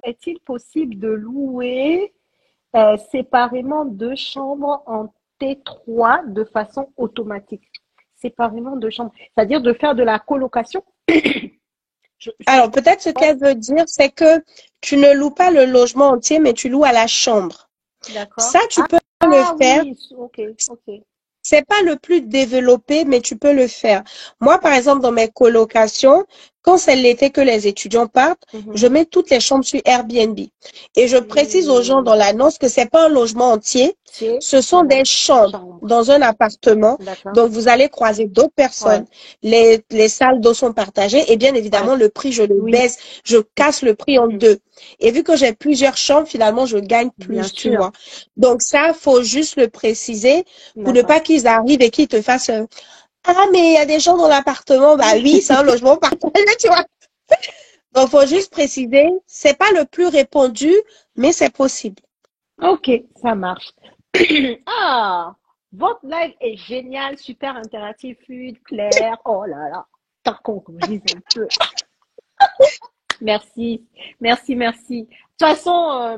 est-il possible de louer séparément deux chambres en T3 de façon automatique? Séparément deux chambres. C'est-à-dire de faire de la colocation. Alors, peut-être ce qu'elle veut dire, c'est que tu ne loues pas le logement entier, mais tu loues à la chambre. D'accord. Ça, tu peux le faire. Oui, ok, ok. C'est pas le plus développé, mais tu peux le faire. Moi, par exemple, dans mes colocations, quand c'est l'été que les étudiants partent, je mets toutes les chambres sur Airbnb. Et je précise aux gens dans l'annonce que c'est pas un logement entier, ce sont des chambres dans un appartement. D'accord. Donc, vous allez croiser d'autres personnes. Les salles d'eau sont partagées. Et bien évidemment, le prix, je le baisse. Je casse le prix en deux. Et vu que j'ai plusieurs chambres, finalement, je gagne plus, tu vois. Donc, ça, faut juste le préciser pour ne pas qu'ils arrivent et qu'ils te fassent ah, mais il y a des gens dans l'appartement. Bah oui, c'est un logement partagé, tu vois. Donc, faut juste préciser, c'est pas le plus répandu, mais c'est possible. Ok, ça marche. Ah, votre live est génial, super interactif, fluide, clair. Oh là là, tant qu'on dise un peu. Merci, merci, merci. De toute façon,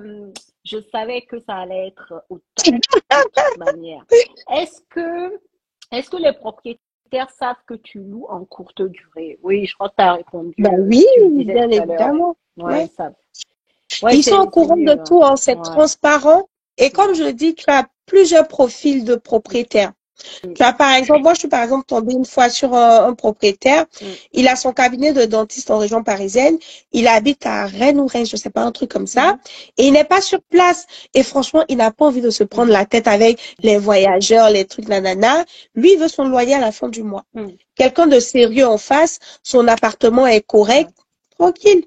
je savais que ça allait être au top, de toute manière. Est-ce que les propriétaires savent que tu loues en courte durée? Oui, je crois que tu as répondu. Ben oui, Tu le disais bien tout à l'heure. évidemment. Ouais, ils savent. Ils sont au courant de tout, hein, c'est transparent. Et comme je le dis, tu as plusieurs profils de propriétaires. Tu as par exemple, moi je suis par exemple tombée une fois sur un propriétaire. Il a son cabinet de dentiste en région parisienne. Il habite à Rennes ou Rennes, je sais pas, un truc comme ça. Et il n'est pas sur place. Et franchement, il n'a pas envie de se prendre la tête avec les voyageurs, les trucs, nanana. Lui, il veut son loyer à la fin du mois. Quelqu'un de sérieux en face, son appartement est correct, tranquille.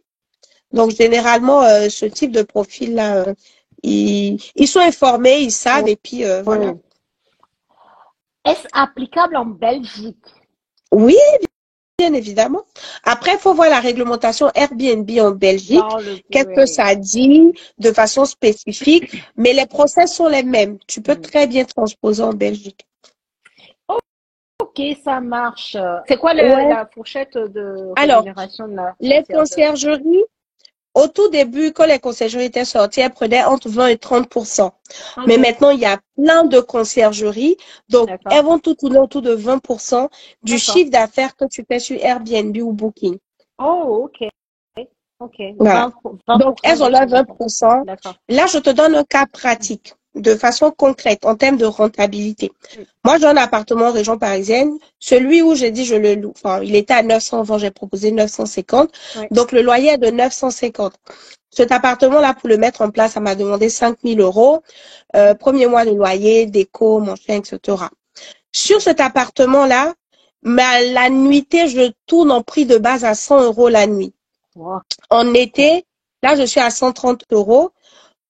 Donc, généralement, ce type de profil-là, ils sont informés, ils savent, et puis voilà. Est-ce applicable en Belgique? Oui, bien évidemment. Après, il faut voir la réglementation Airbnb en Belgique, qu'est-ce que ça dit de façon spécifique, mais les process sont les mêmes. Tu peux très bien transposer en Belgique. Ok, ça marche. C'est quoi la fourchette de rémunération de la les conciergeries, au tout début, quand les conciergeries étaient sorties, elles prenaient entre 20 et 30%. Mais maintenant, il y a plein de conciergeries. Donc, elles vont tout tourner autour de 20% du chiffre d'affaires que tu fais sur Airbnb ou Booking. Oh, ok. Ok. Voilà. 20%, donc, elles ont là 20%. Là, je te donne un cas pratique de façon concrète en termes de rentabilité. Moi, j'ai un appartement en région parisienne. Celui où j'ai dit je le loue, enfin, il était à 920, j'ai proposé 950. Donc, le loyer est de 950. Cet appartement-là, pour le mettre en place, ça m'a demandé 5 000 euros. Premier mois de loyer, déco, machin, etc. Sur cet appartement-là, la nuitée, je tourne en prix de base à 100 euros la nuit. En été, là, je suis à 130 euros.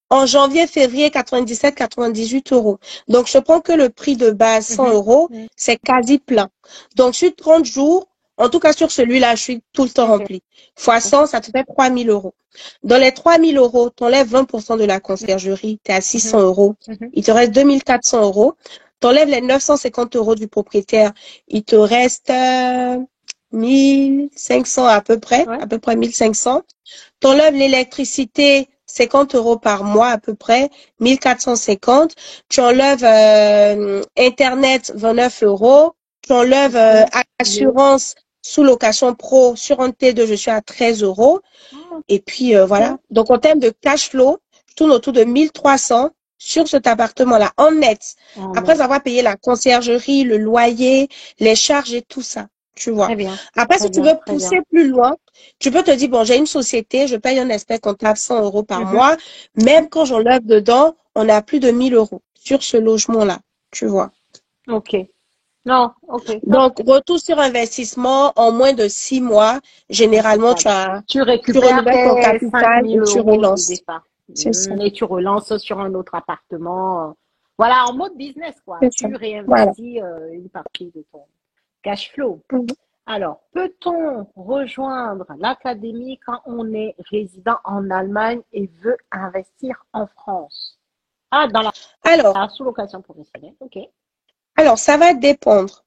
En janvier, février, 97, 98 euros. Donc, je prends que le prix de base, 100 euros, c'est quasi plein. Donc, sur 30 jours, en tout cas sur celui-là, je suis tout le temps rempli. Fois 100, ça te fait 3 000 euros. Dans les 3 000 euros, tu enlèves 20% de la conciergerie, tu es à 600 euros. Il te reste 2 400 euros. Tu enlèves les 950 euros du propriétaire, il te reste 1 500 à peu près 1 500. Tu enlèves l'électricité, 50 euros par mois à peu près, 1 450. Tu enlèves Internet, 29 euros. Tu enlèves assurance sous location pro sur un T2, je suis à 13 euros. Et puis voilà. Donc en termes de cash flow, je tourne autour de 1 300 sur cet appartement-là, en net. Après avoir payé la conciergerie, le loyer, les charges et tout ça. Tu vois. Après, si tu veux pousser plus loin, tu peux te dire, bon, j'ai une société, je paye un expert comptable 100 euros par mois. Même quand j'enlève dedans, on a plus de 1 000 euros sur ce logement-là. Tu vois. Ok. Non, ok. Donc, retour sur investissement en moins de 6 mois. Généralement, tu récupères ton capital et tu relances. C'est ça. Et tu relances sur un autre appartement. Voilà, en mode business, quoi. Tu réinvestis une partie de ton cash flow. Alors, peut-on rejoindre l'académie quand on est résident en Allemagne et veut investir en France? Ah, dans la sous-location professionnelle. Ok. Alors, ça va dépendre.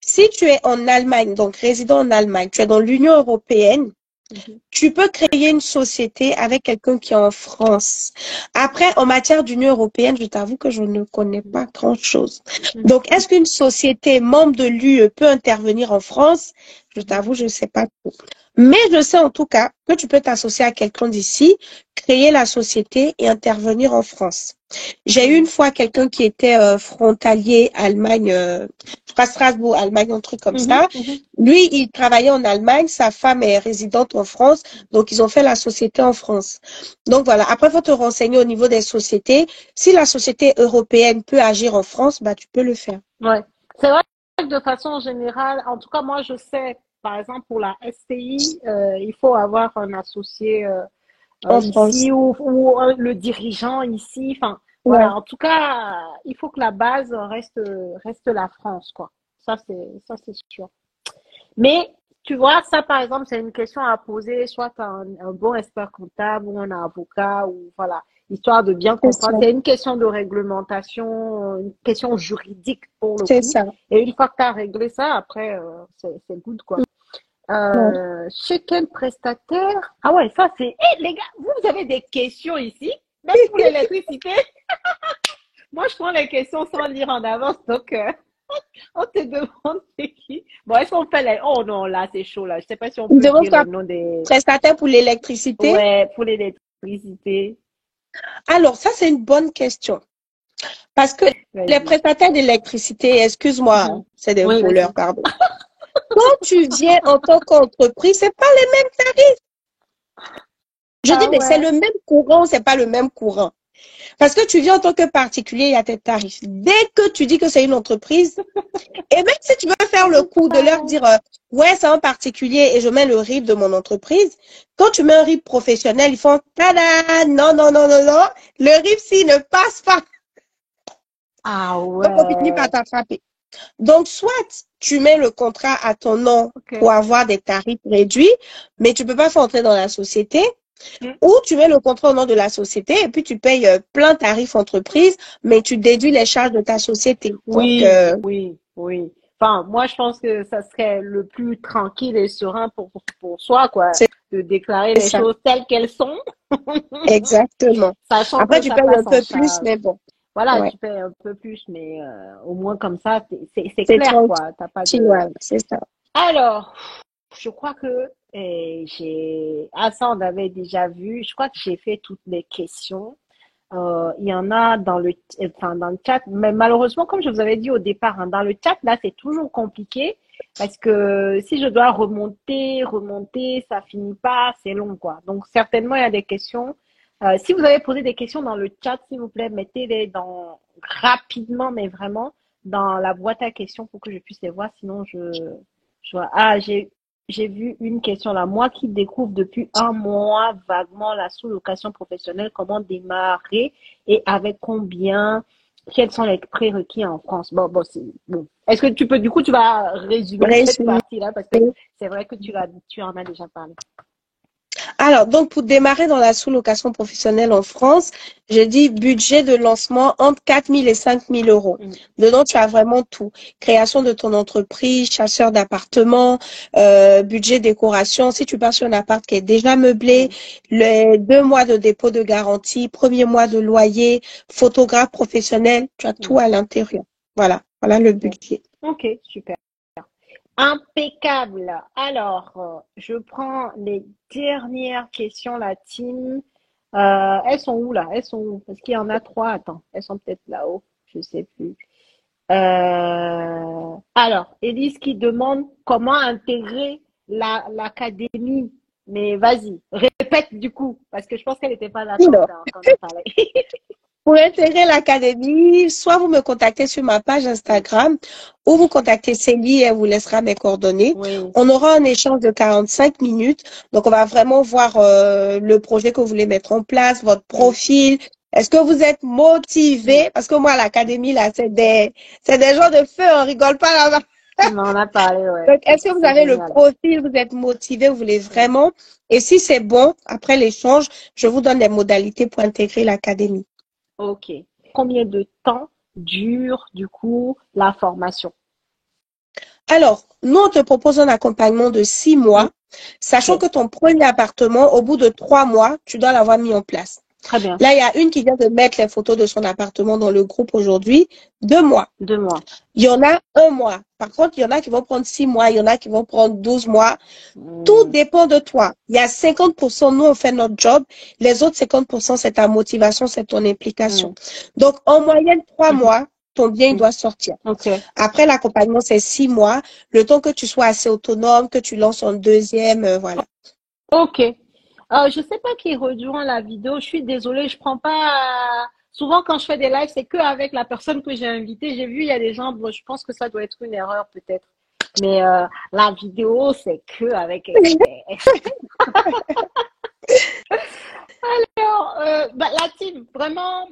Si tu es en Allemagne, donc résident en Allemagne, tu es dans l'Union européenne, tu peux créer une société avec quelqu'un qui est en France. Après, en matière d'Union européenne, je t'avoue que je ne connais pas grand-chose. Donc, est-ce qu'une société membre de l'UE peut intervenir en France? Je t'avoue, je ne sais pas trop. Mais je sais en tout cas que tu peux t'associer à quelqu'un d'ici, créer la société et intervenir en France. J'ai eu une fois quelqu'un qui était frontalier Allemagne, je crois Strasbourg, Allemagne, un truc comme ça. Lui, il travaillait en Allemagne, sa femme est résidente en France, donc ils ont fait la société en France. Donc voilà, après, il faut te renseigner au niveau des sociétés. Si la société européenne peut agir en France, bah tu peux le faire. Ouais, c'est vrai que de façon générale, en tout cas, moi, je sais, par exemple, pour la STI, il faut avoir un associé En France. ici ou le dirigeant ici. Enfin, Ouais. voilà. En tout cas, il faut que la base reste la France, quoi. Ça, c'est sûr. Mais tu vois, ça, par exemple, c'est une question à poser, soit à un bon expert comptable ou un avocat, ou voilà, histoire de bien C'est ça. comprendre. C'est une question de réglementation, une question juridique pour le C'est coup. ça. Et une fois que tu as réglé ça, après, c'est good, quoi. Ouais. Chez quel prestataire? Ah ouais, ça c'est. Eh les gars, vous avez des questions ici, même pour l'électricité. Moi, je prends les questions sans lire en avance, donc on te demande c'est qui. Bon, est-ce qu'on fait les. Oh non, là c'est chaud là. Je sais pas si on Il peut demande dire les quoi? noms des. Prestataire pour l'électricité? Ouais, pour l'électricité. Alors, ça, c'est une bonne question. Parce que les Vas-y. prestataires d'électricité, excuse-moi, hein, c'est des Oui, voleurs, vas-y. pardon. Quand tu viens en tant qu'entreprise, c'est pas les mêmes tarifs. Je dis, Ah mais c'est ouais. le même courant, c'est pas le même courant. Parce que tu viens en tant que particulier, il y a tes tarifs. Dès que tu dis que c'est une entreprise, et même si tu veux faire le coup de leur dire, ouais, c'est un particulier et je mets le RIB de mon entreprise, quand tu mets un RIB professionnel, ils font, tada, non, non, non, non, non, le RIB-ci ne passe pas. Ah Donc, on finit par ouais. t'attraper. Donc, soit tu mets le contrat à ton nom Ok. pour avoir des tarifs réduits, mais tu peux pas faire entrer dans la société, Mm. ou tu mets le contrat au nom de la société et puis tu payes plein tarif entreprise, mais tu déduis les charges de ta société. Donc, Oui, oui, oui. Enfin, moi, je pense que ça serait le plus tranquille et serein pour soi, quoi, c'est de déclarer les ça. choses telles qu'elles sont, Exactement. sachant Après, que tu ça payes un passe en peu plus, charge. mais bon. Voilà, Ouais. tu payes un peu plus, mais au moins comme ça, c'est C'est clair, tranquille, quoi. T'as pas de. ouais, c'est ça. Alors, je crois que j'ai. Ah, ça, on avait déjà vu. Je crois que j'ai fait toutes les questions. Il y en a dans le chat, mais malheureusement, comme je vous avais dit au départ, hein, dans le chat, là, c'est toujours compliqué parce que si je dois remonter, ça finit pas, c'est long, quoi. Donc, certainement, il y a des questions. Si vous avez posé des questions dans le chat, s'il vous plaît, mettez-les rapidement, mais vraiment, dans la boîte à questions pour que je puisse les voir. Sinon, je vois. Ah, j'ai vu une question là. Moi qui découvre depuis un mois vaguement la sous-location professionnelle, comment démarrer et avec combien, quels sont les prérequis en France? Bon, c'est bon. Est-ce que du coup, tu vas résumer cette Résumé. partie-là parce que c'est vrai que tu en as déjà parlé. Alors, donc, pour démarrer dans la sous-location professionnelle en France, j'ai dit budget de lancement entre 4 000 et 5 000 euros. Dedans, tu as vraiment tout. Création de ton entreprise, chasseur d'appartements, budget décoration. Si tu pars sur un appart qui est déjà meublé, les 2 mois de dépôt de garantie, premier mois de loyer, photographe professionnel, tu as tout à l'intérieur. Voilà. Voilà le budget. Ok, super. Impeccable. Alors, je prends les dernières questions, la team. Elles sont où là? Elles sont où? Parce qu'il y en a trois. Attends, elles sont peut-être là-haut. Je sais plus. Alors, Élise qui demande comment intégrer l'académie. Mais vas-y, répète du coup, parce que je pense qu'elle n'était pas d'accord quand on a parlé. Pour intégrer l'académie, soit vous me contactez sur ma page Instagram ou vous contactez Célie et elle vous laissera mes coordonnées. Oui. On aura un échange de 45 minutes. Donc, on va vraiment voir le projet que vous voulez mettre en place, votre profil. Est-ce que vous êtes motivé? Parce que moi, l'académie, là, c'est des gens de feu, on rigole pas là-bas. On en a parlé, ouais. Donc, est-ce que vous avez le Génial. profil, vous êtes motivé, vous voulez vraiment? Et si c'est bon, après l'échange, je vous donne les modalités pour intégrer l'académie. Ok. Combien de temps dure, du coup, la formation? Alors, nous, on te propose un accompagnement de 6 mois Sachant que ton premier appartement, au bout de 3 mois, tu dois l'avoir mis en place. Très bien. Là, il y a une qui vient de mettre les photos de son appartement dans le groupe aujourd'hui. 2 mois. 2 mois. Il y en a 1 mois. Par contre, il y en a qui vont prendre 6 mois, il y en a qui vont prendre 12 mois. Tout dépend de toi. Il y a 50%, nous, on fait notre job. Les autres 50%, c'est ta motivation, c'est ton implication. Donc, en moyenne, 3 mois, ton bien, il doit sortir. Après, l'accompagnement, c'est 6 mois. Le temps que tu sois assez autonome, que tu lances en deuxième, voilà. Ok. Je sais pas qui rejoint la vidéo. Je suis désolée, je prends pas. Souvent, quand je fais des lives, c'est que avec la personne que j'ai invitée. J'ai vu, il y a des gens. Bon, je pense que ça doit être une erreur peut-être. Mais la vidéo, c'est que avec. Alors, la team, vraiment,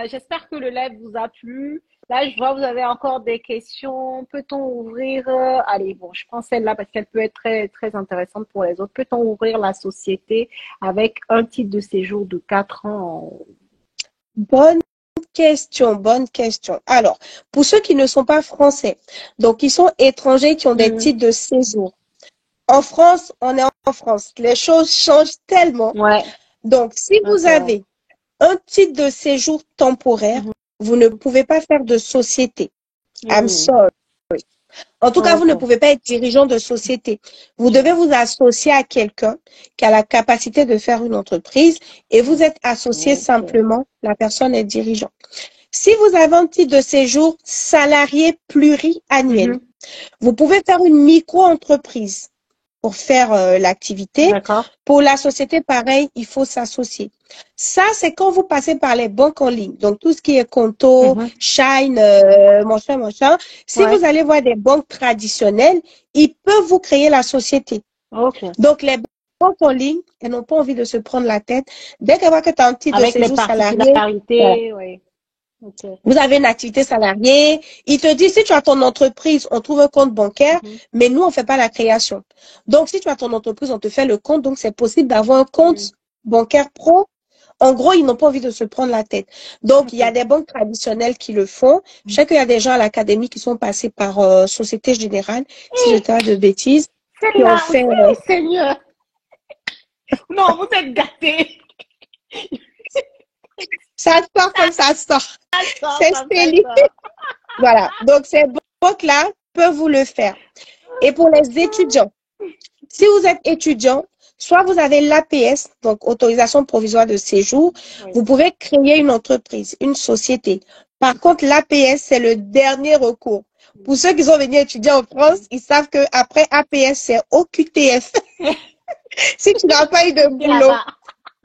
j'espère que le live vous a plu. Là, je vois, vous avez encore des questions. Peut-on ouvrir, allez, bon, je prends celle-là parce qu'elle peut être très, très intéressante pour les autres. Peut-on ouvrir la société avec un titre de séjour de 4 ans? Bonne question, bonne question. Alors, pour ceux qui ne sont pas français, donc ils sont étrangers qui ont des titres de séjour. En France, on est en France. Les choses changent tellement. Ouais. Donc, si vous avez un titre de séjour temporaire, vous ne pouvez pas faire de société. I'm sorry. En tout cas, vous ne pouvez pas être dirigeant de société. Vous devez vous associer à quelqu'un qui a la capacité de faire une entreprise et vous êtes associé simplement, la personne est dirigeant. Si vous avez un titre de séjour salarié pluriannuel, vous pouvez faire une micro-entreprise pour faire l'activité. Pour la société, pareil, il faut s'associer. Ça, c'est quand vous passez par les banques en ligne. Donc, tout ce qui est Conto, Shine, machin. Si vous allez voir des banques traditionnelles, ils peuvent vous créer la société. Donc, les banques en ligne, elles n'ont pas envie de se prendre la tête. Dès qu'elles voient que tu as un titre de séjour salarié, vous avez une activité salariée. Il te dit, si tu as ton entreprise, on trouve un compte bancaire, mais nous, on fait pas la création. Donc, si tu as ton entreprise, on te fait le compte. Donc, c'est possible d'avoir un compte bancaire pro. En gros, ils n'ont pas envie de se prendre la tête. Donc, il y a des banques traditionnelles qui le font. Je sais qu'il y a des gens à l'académie qui sont passés par Société Générale, si je pas de bêtises. Qui ont fait, Seigneur. Non, vous êtes gâtés. Ça sort comme ça sort. C'est Céline. Voilà. Donc, ces banques-là peuvent vous le faire. Et pour les étudiants, si vous êtes étudiant, soit vous avez l'APS, donc autorisation provisoire de séjour, vous pouvez créer une entreprise, une société. Par contre, l'APS, c'est le dernier recours. Pour ceux qui sont venus étudier en France, ils savent que après APS, c'est OQTF. Si tu n'as pas eu de boulot.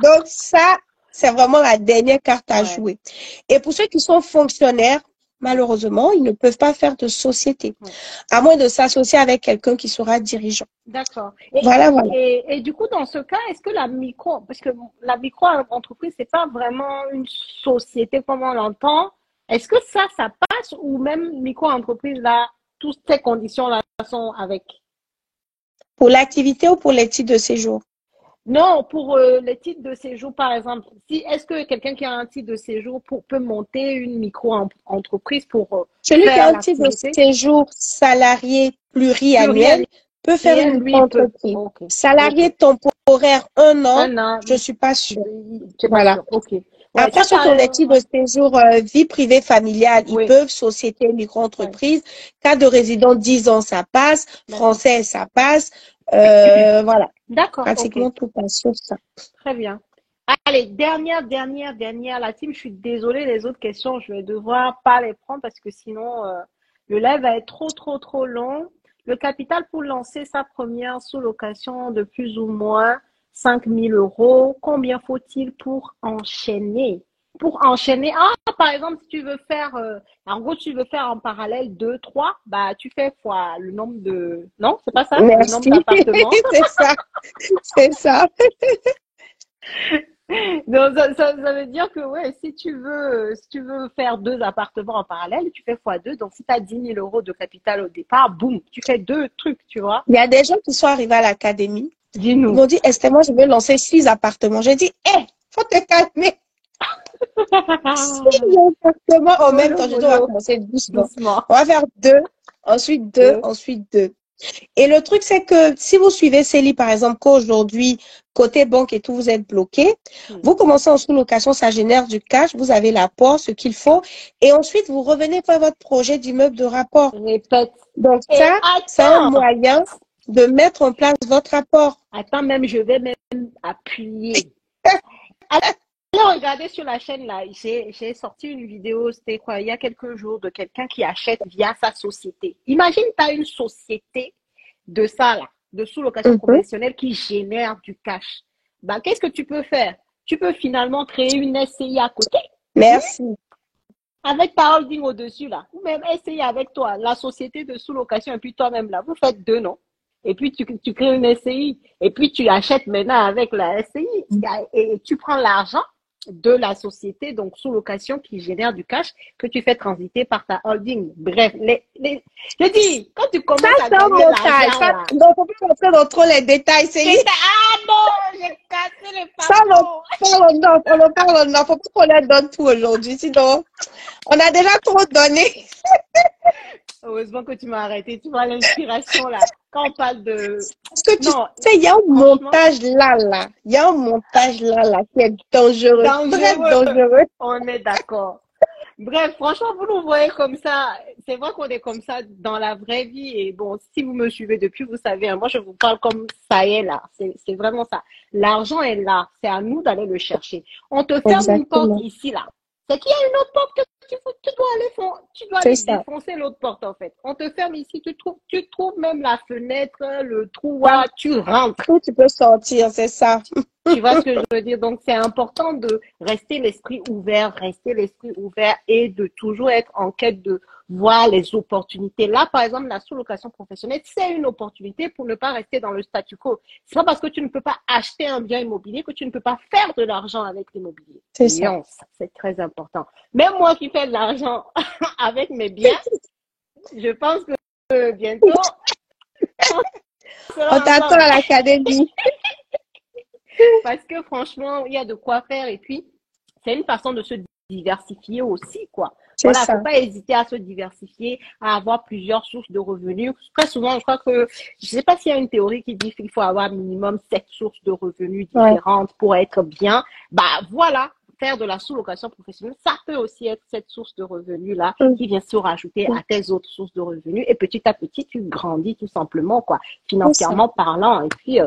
Donc, ça, c'est vraiment la dernière carte à jouer. Et pour ceux qui sont fonctionnaires, malheureusement, ils ne peuvent pas faire de société, à moins de s'associer avec quelqu'un qui sera dirigeant. D'accord. Voilà. Et du coup, dans ce cas, est-ce que parce que la micro-entreprise, c'est pas vraiment une société comme on l'entend, est-ce que ça passe ou même micro-entreprise, là, toutes ces conditions-là sont avec? Pour l'activité ou pour les titres de séjour? Non, pour les titres de séjour, par exemple. Est-ce que quelqu'un qui a un titre de séjour peut monter une micro-entreprise pour celui qui a un titre de séjour salarié pluriannuel peut faire une micro-entreprise. Salarié temporaire 1 an, je suis pas sûre. Voilà. Après, ceux qui ont des titres de séjour vie privée familiale, ils peuvent société, micro-entreprise. Cas de résident 10 ans, ça passe. Français, ça passe. Voilà. D'accord. Pratiquement tout passe sur ça. Très bien. Allez, dernière, la team. Je suis désolée, les autres questions, je vais devoir pas les prendre parce que sinon, le live va être trop long. Le capital pour lancer sa première sous-location de plus ou moins 5 000 €. Combien faut-il pour enchaîner? Par exemple, si tu veux faire, en gros, tu veux faire en parallèle 2, 3, bah, tu fais fois le nombre de, non, c'est pas ça? Merci. Le nombre d'appartements. C'est ça. Donc, ça veut dire que, si tu veux faire 2 appartements en parallèle, tu fais fois 2. Donc, si tu as 10 000 € de capital au départ, boum, tu fais 2 trucs, tu vois. Il y a des gens qui sont arrivés à l'académie. Dis-nous. Ils m'ont dit, Esther, moi, je veux lancer 6 appartements. J'ai dit, faut te calmer. 6 appartements en même temps. Je dis, on va commencer doucement. On va faire 2, ensuite 2, ensuite 2. Et le truc, c'est que si vous suivez Célie, par exemple, qu'aujourd'hui, côté banque et tout, vous êtes bloqué, vous commencez en sous-location, ça génère du cash, vous avez l'apport, ce qu'il faut, et ensuite, vous revenez faire votre projet d'immeuble de rapport. Répète. Donc ça, c'est un moyen de mettre en place votre apport. Attends, même, je vais même appuyer. Alors, regardez sur la chaîne, là, j'ai sorti une vidéo, c'était quoi, il y a quelques jours, de quelqu'un qui achète via sa société. Imagine, tu as une société de ça, là, de sous-location professionnelle qui génère du cash. Ben, qu'est-ce que tu peux faire? Tu peux finalement créer une SCI à côté. Merci. Avec ta holding au-dessus, là. Ou même SCI avec toi, la société de sous-location, et puis toi-même, là. Vous faites deux, non? Et puis, tu crées une SCI. Et puis, tu achètes maintenant avec la SCI. Et tu prends l'argent de la société, donc sous-location qui génère du cash, que tu fais transiter par ta holding. Bref, je dis, quand tu commences à gagner l'argent, donc on peut rentrer dans trop les détails. Ah non, j'ai cassé les patrons. Ça, on en parle, il faut pas qu'on leur donne tout aujourd'hui, sinon on a déjà trop donné. Heureusement que tu m'as arrêté, tu vois l'inspiration là. Quand on parle de... Parce que tu sais, il y a un montage là. Il y a un montage là qui est dangereux. Très dangereux. On est d'accord. Bref, franchement, vous nous voyez comme ça. C'est vrai qu'on est comme ça dans la vraie vie. Et bon, si vous me suivez depuis, vous savez, hein, moi, je vous parle comme ça est là. C'est vraiment ça. L'argent est là. C'est à nous d'aller le chercher. On te ferme une porte ici, là. C'est qu'il y a une autre porte que tu dois aller défoncer l'autre porte, en fait. On te ferme ici, tu trouves même la fenêtre, le trou, tu rentres. Où tu peux sortir, c'est ça. Tu vois ce que je veux dire? Donc, c'est important de rester l'esprit ouvert et de toujours être en quête de voir les opportunités. Là, par exemple, la sous-location professionnelle, c'est une opportunité pour ne pas rester dans le statu quo. C'est pas parce que tu ne peux pas acheter un bien immobilier que tu ne peux pas faire de l'argent avec l'immobilier. C'est ça. C'est très important. Même moi qui fais de l'argent avec mes biens, je pense que bientôt, on t'attend à l'académie. Parce que franchement, il y a de quoi faire et puis c'est une façon de se diversifier aussi, quoi. Voilà, faut pas hésiter à se diversifier, à avoir plusieurs sources de revenus. Très souvent, je crois que, je sais pas s'il y a une théorie qui dit qu'il faut avoir minimum 7 sources de revenus différentes pour être bien. Bah, voilà. Faire de la sous-location professionnelle, ça peut aussi être cette source de revenus-là qui vient se rajouter à tes autres sources de revenus. Et petit à petit, tu grandis tout simplement, quoi, financièrement parlant. Et puis,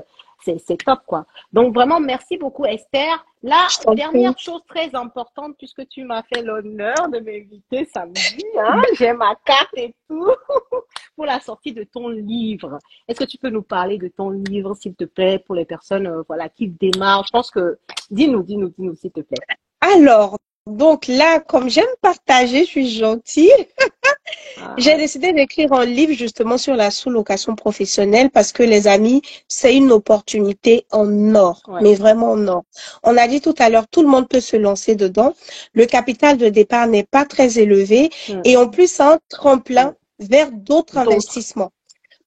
c'est top, quoi. Donc, vraiment, merci beaucoup, Esther. La dernière chose très importante, puisque tu m'as fait l'honneur de m'inviter samedi, hein, j'ai ma carte et tout, pour la sortie de ton livre. Est-ce que tu peux nous parler de ton livre, s'il te plaît, pour les personnes voilà, qui démarrent? Je pense que, dis-nous, s'il te plaît. Alors, donc là, comme j'aime partager, je suis gentille. J'ai décidé d'écrire un livre justement sur la sous-location professionnelle parce que les amis, c'est une opportunité en or, mais vraiment en or. On a dit tout à l'heure, tout le monde peut se lancer dedans. Le capital de départ n'est pas très élevé et en plus, c'est un tremplin vers d'autres investissements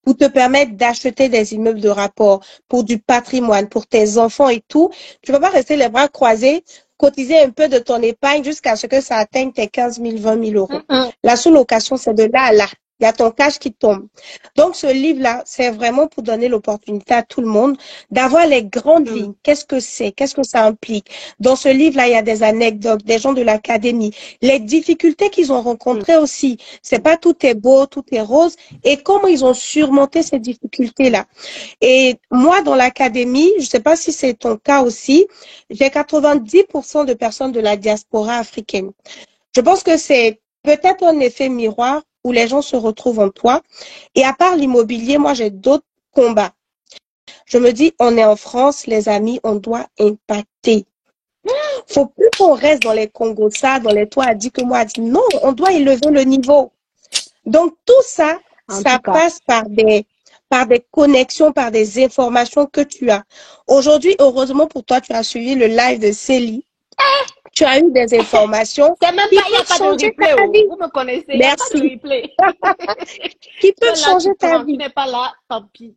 pour te permettre d'acheter des immeubles de rapport, pour du patrimoine, pour tes enfants et tout. Tu ne vas pas rester les bras croisés, cotiser un peu de ton épargne jusqu'à ce que ça atteigne tes 15 000, 20 000 euros. La sous-location, c'est de là à là. Il y a ton cash qui tombe. Donc, ce livre-là, c'est vraiment pour donner l'opportunité à tout le monde d'avoir les grandes lignes. Qu'est-ce que c'est? Qu'est-ce que ça implique? Dans ce livre-là, il y a des anecdotes, des gens de l'académie, les difficultés qu'ils ont rencontrées aussi. C'est pas tout est beau, tout est rose. Et comment ils ont surmonté ces difficultés-là. Et moi, dans l'académie, je sais pas si c'est ton cas aussi, j'ai 90% de personnes de la diaspora africaine. Je pense que c'est peut-être un effet miroir où les gens se retrouvent en toi. Et à part l'immobilier, moi, j'ai d'autres combats. Je me dis, on est en France, les amis, on doit impacter. Faut plus qu'on reste dans les Congos, ça, dans les toits, a dit que moi, a dit non, on doit élever le niveau. Donc, tout ça, ça passe par des connexions, par des informations que tu as. Aujourd'hui, heureusement pour toi, tu as suivi le live de Célie. Tu as eu des informations. C'est même pas, il n'y a pas de replay. Vous me connaissez, il n'y a pas de replay. Qui peut changer ta vie. Tu n'es pas là, tant pis.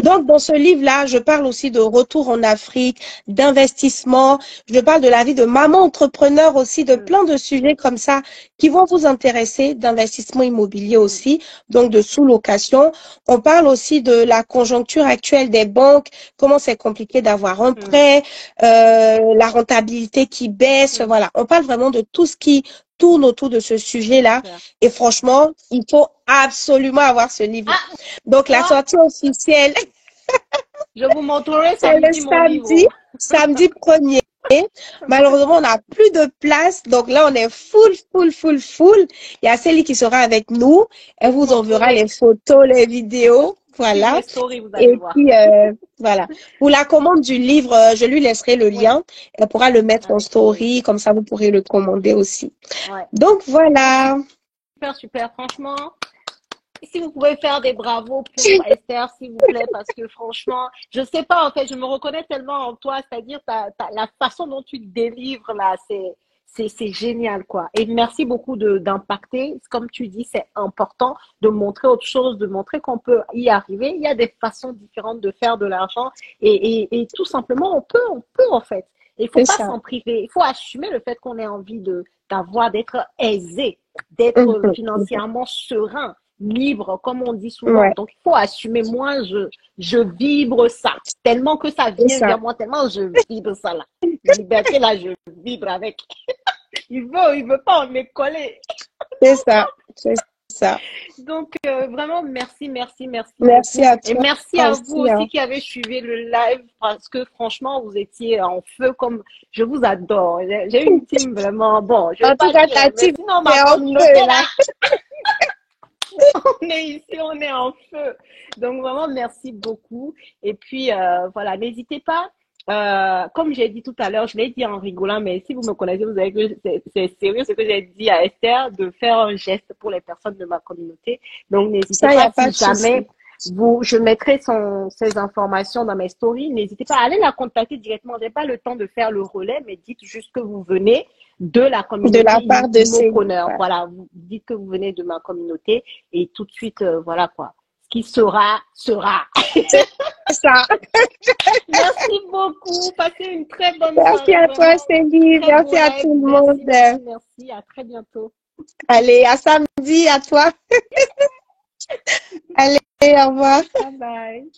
Donc, dans ce livre-là, je parle aussi de retour en Afrique, d'investissement. Je parle de la vie de maman entrepreneur aussi, de plein de sujets comme ça qui vont vous intéresser, d'investissement immobilier aussi, donc de sous-location. On parle aussi de la conjoncture actuelle des banques, comment c'est compliqué d'avoir un prêt, la rentabilité qui baisse. Voilà, on parle vraiment de tout ce qui tourne autour de ce sujet-là. Et franchement, il faut absolument avoir ce livre. Donc, la sortie officielle, je vous montrerai samedi mon livre. Samedi 1er. Malheureusement, on n'a plus de place. Donc là, on est full. Il y a Célie qui sera avec nous. Elle vous enverra les photos, les vidéos. Voilà. Les stories, vous allez voir. Puis, voilà. Pour la commande du livre, je lui laisserai le lien. Elle pourra le mettre en story. Comme ça, vous pourrez le commander aussi. Donc, voilà. Super. Franchement, si vous pouvez faire des bravos pour Esther, s'il vous plaît, parce que franchement, je sais pas, en fait, je me reconnais tellement en toi, c'est-à-dire la façon dont tu te délivres là, c'est génial, quoi. Et merci beaucoup d'impacter. Comme tu dis, c'est important de montrer autre chose, de montrer qu'on peut y arriver. Il y a des façons différentes de faire de l'argent et tout simplement, on peut en fait. Il faut pas s'en priver. Il faut assumer le fait qu'on ait envie d'être aisé, d'être financièrement serein, libre, comme on dit souvent. Donc, il faut assumer. Moi, je vibre ça. Tellement que ça vient vers moi, tellement je vibre ça là. Liberté là, je vibre avec. Il veut pas, on est collé. C'est ça. Donc, vraiment, merci. Merci à toi. Et merci à vous aussi qui avez suivi le live parce que franchement, vous étiez en feu comme je vous adore. J'ai une team vraiment bon. Je en tout cas, ta team est en feu là. On est ici, on est en feu. Donc, vraiment, merci beaucoup. Et puis, voilà, n'hésitez pas. Comme j'ai dit tout à l'heure, je l'ai dit en rigolant, mais si vous me connaissez, vous savez que c'est sérieux ce que j'ai dit à Esther, de faire un geste pour les personnes de ma communauté. Donc, n'hésitez pas, si jamais je mettrai ces informations dans mes stories, n'hésitez pas à aller la contacter directement. J'ai pas le temps de faire le relais, mais dites juste que vous venez de la communauté. De la part de ces Voilà, vous dites que vous venez de ma communauté et tout de suite, voilà quoi. Ce qui sera. Ça. Merci beaucoup. Passez une très bonne soirée. Merci à toi, Céline. Merci à tout le monde. Merci. À très bientôt. Allez, à samedi, à toi. Allez, au revoir. Bye bye.